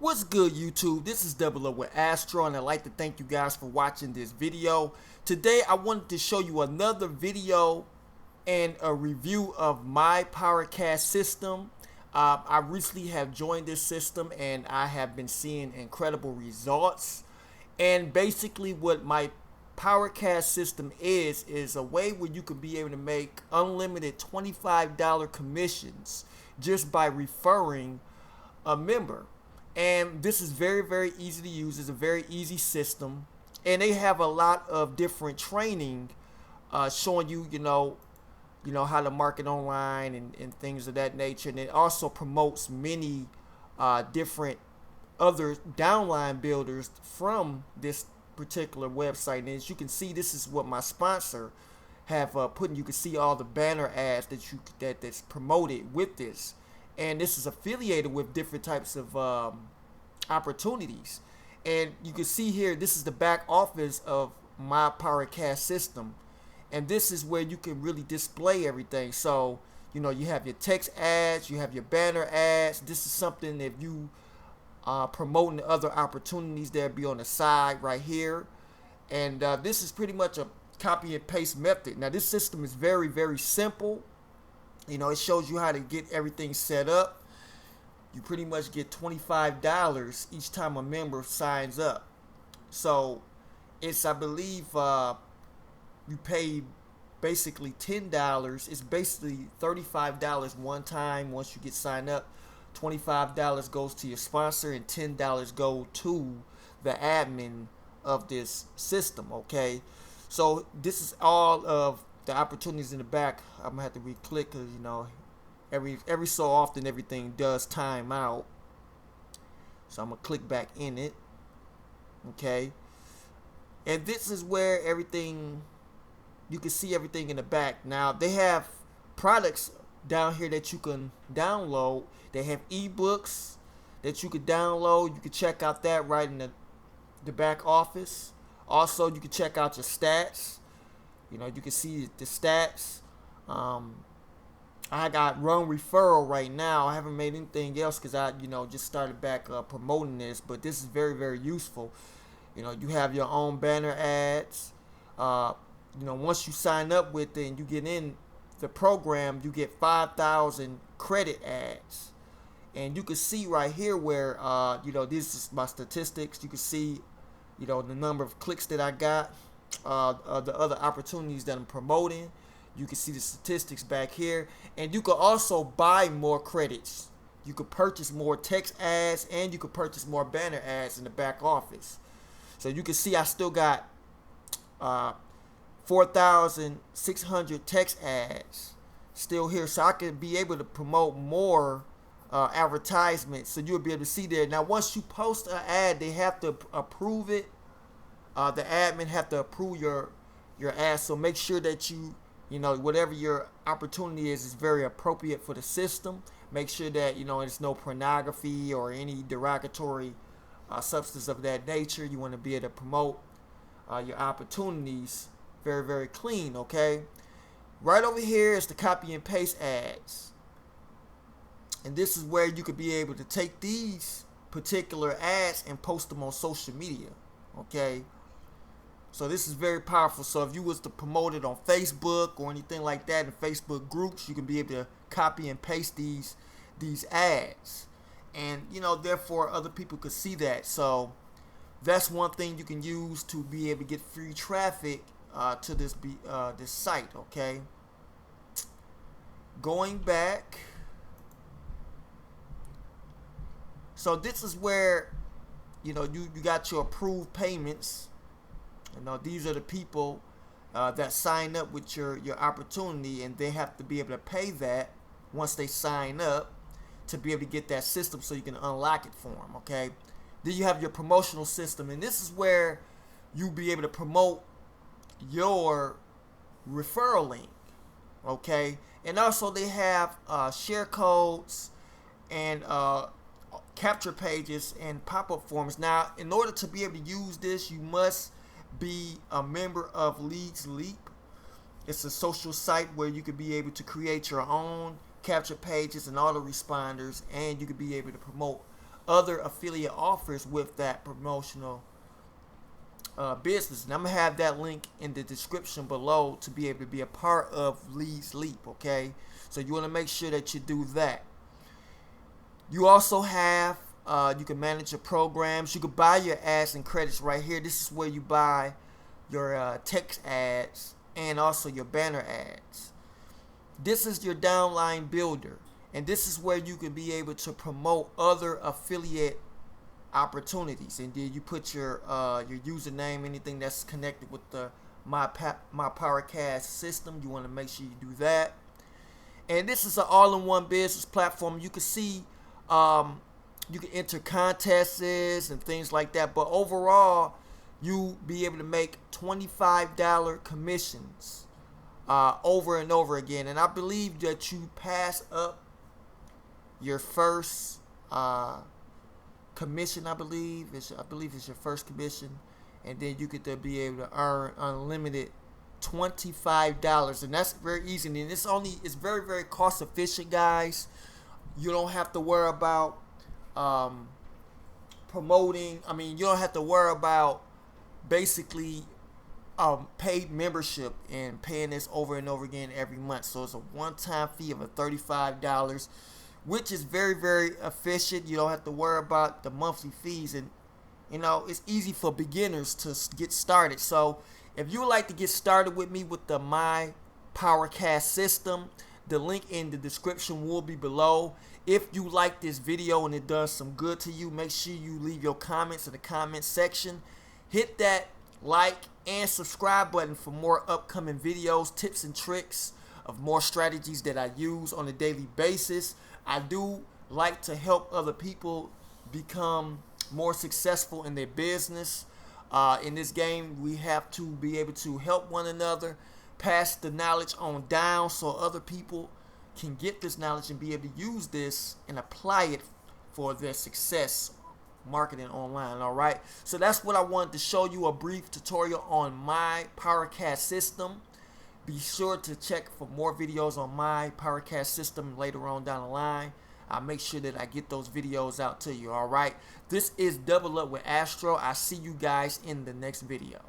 What's good, YouTube? This is Double Up with Astro, and I'd like to thank you guys for watching this video. Today I wanted to show you another video and a review of my PowerCast system. I recently have joined this system and I have been seeing incredible results. And basically what my PowerCast system is a way where you can be able to make unlimited $25 commissions just by referring a member. And this is very easy to use. It's a very easy system, and they have a lot of different training showing you how to market online and things of that nature. And it also promotes many different other downline builders from this particular website. And as you can see, this is what my sponsor have put in. You can see all the banner ads that's promoted with this. And this is affiliated with different types of opportunities. And you can see here, this is the back office of my PowerCast system. And this is where you can really display everything. So, you have your text ads, you have your banner ads. This is something if you promoting other opportunities, that'll be on the side right here. And this is pretty much a copy and paste method. Now, this system is very simple. It shows you how to get everything set up. You pretty much get $25 each time a member signs up. So it's, I believe, you pay basically $10. It's basically $35 one time once you get signed up. $25 goes to your sponsor and $10 go to the admin of this system. Okay, so this is all of the opportunities in the back. I'm gonna have to re-click because every so often everything does time out. So I'm gonna click back in it. Okay, and this is where everything, you can see everything in the back. Now they have products down here that you can download. They have ebooks that you could download. You can check out that right in the back office. Also, you can check out your stats. You can see the stats. I got run referral right now. I haven't made anything else because I, just started back promoting this. But this is very useful. You have your own banner ads. Once you sign up with it and you get in the program, you get 5,000 credit ads. And you can see right here where, this is my statistics. You can see, the number of clicks that I got. The other opportunities that I'm promoting. You can see the statistics back here, and you can also buy more credits. You could purchase more text ads, and you could purchase more banner ads in the back office. So you can see I still got 4,600 text ads still here, so I can be able to promote more advertisements. So you'll be able to see there. Now, once you post an ad, they have to approve it. The admin have to approve your ad, so make sure that whatever your opportunity is very appropriate for the system. Make sure that it's no pornography or any derogatory substance of that nature. You want to be able to promote your opportunities very clean. Okay, right over here is the copy and paste ads, and this is where you could be able to take these particular ads and post them on social media. Okay, so this is very powerful. So if you was to promote it on Facebook or anything like that in Facebook groups, you can be able to copy and paste these ads, and therefore other people could see that. So that's one thing you can use to be able to get free traffic to this site. Okay, going back, so this is where you got your approved payments. These are the people that sign up with your opportunity, and they have to be able to pay that once they sign up to be able to get that system, so you can unlock it for them. Okay, then you have your promotional system, and this is where you'll be able to promote your referral link. Okay, and also they have share codes and capture pages and pop-up forms. Now, in order to be able to use this, you must be a member of Leadsleap. It's a social site where you could be able to create your own capture pages and autoresponders, and you could be able to promote other affiliate offers with that promotional business. And I'm gonna have that link in the description below to be able to be a part of Leadsleap. Okay, so you want to make sure that you do that. You also have you can manage your programs. You can buy your ads and credits right here. This is where you buy your text ads and also your banner ads. This is your Downline Builder, and this is where you can be able to promote other affiliate opportunities. And then you put your username, anything that's connected with the my PowerCast system. You want to make sure you do that. And this is an all-in-one business platform. You can see you can enter contests and things like that, but overall you be able to make $25 commissions over and over again. And I believe that you pass up your first commission. I believe it's your first commission, and then you could be able to earn unlimited $25, and that's very easy. And it's very, very cost efficient, guys. You don't have to worry about promoting. I mean, you don't have to worry about basically paid membership and paying this over and over again every month. So it's a one-time fee of $35, which is very, very efficient. You don't have to worry about the monthly fees, and it's easy for beginners to get started. So if you would like to get started with me with the My PowerCast system, the link in the description will be below. If you like this video and it does some good to you, make sure you leave your comments in the comment section. Hit that like and subscribe button for more upcoming videos, tips and tricks of more strategies that I use on a daily basis. I do like to help other people become more successful in their business. In this game, we have to be able to help one another, pass the knowledge on down so other people can get this knowledge and be able to use this and apply it for their success marketing online. All right, so that's what I wanted to show you, a brief tutorial on My PowerCast system. Be sure to check for more videos on My PowerCast system later on down the line. I'll make sure that I get those videos out to you. All right, this is Double Up with Astro. I see you guys in the next video.